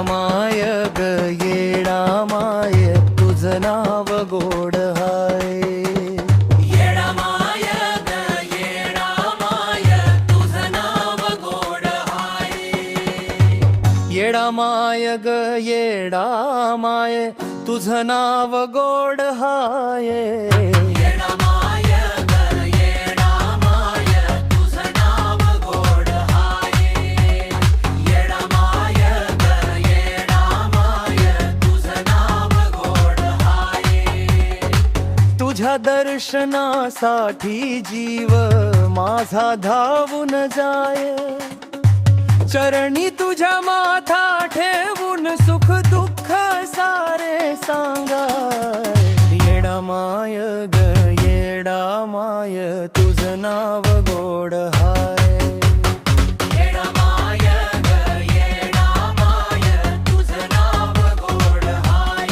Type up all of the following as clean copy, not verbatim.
माय ग येडा माय तुझं नाव गोड हाय. येडा माय ग येडा माय तुझं नाव गोड हाय. येडा माय ग येडा माय तुझं नाव गोड हाय. येडा माय ग येडा माय तुझं नाव गोड हाय. येडा माय ग येडा माय तुझं नाव गोड हाय. तुझ्या दर्शनासाठी जीव माझा धावून जाय. चरणी तुझ्या माथा ठेवून सुख दुःख सारे सांगाय. येडा माय ग येडा माय तुझं नाव गोड हाय. येडा माय ग येडा माय तुझं नाव गोड हाय.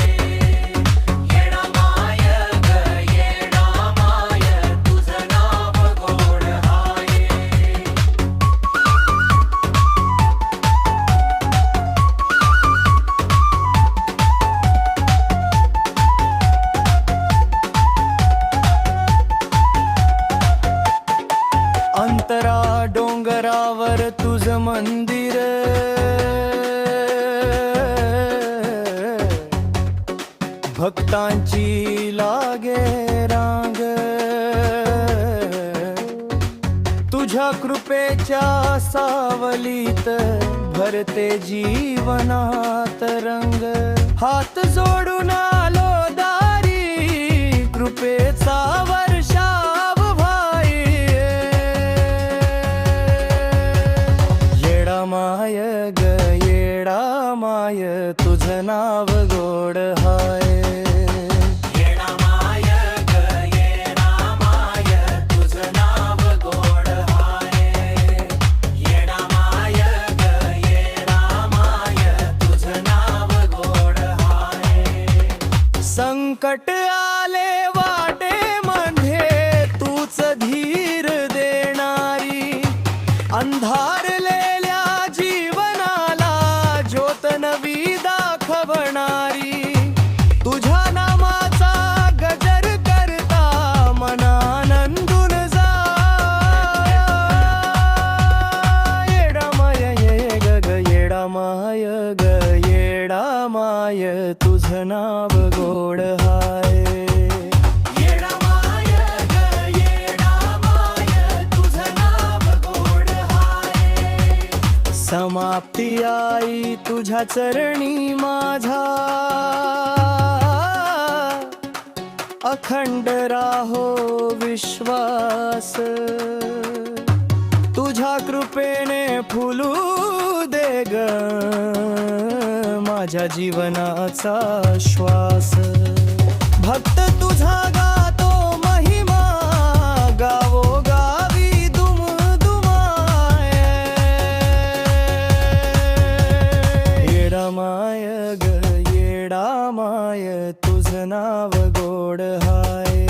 येडा माय ग येडा माय तुझं नाव गोड हाय. अंतरा डोंगरावर तुझं मंदिर. भक्तांची लागे रांग. तुझ्या कृपेच्या सावलीत भरते जीवनात रंग. हात जोडून आलो दारी कृपेचा वर्षाव भाई. येडा माय ग येडा माय तुझं नाव गोड हाय. येडा माय ग येडा माय तुझं नाव गोड हाय. येडा माय ग येडा माय तुझं नाव गोड हाय. संकट आले वाटे मध्ये तूच धीर देणारी. अंधारलेल्या जीवनाला ज्योत नवी दाखवणारी. तुझ्या नामाचा गजर करता मनानंदून जा. येडा माय ये ग ग येडा माय ग येडा माय तुझं नाव गोड हाय. येडा माय ग येडा माय तुझं नाव गोड हाय. समाप्ती आई तुझ्या चरणी माझा. अखंड राहो विश्वास. तुझ्या कृपेने फुलू दे ग माझ्या जीवनाचा श्वास. भक्त तुझा गातो महिमा गावो गावी दुमदुमाय. येडा माय ग येडा माय तुझं नाव गोड हाय.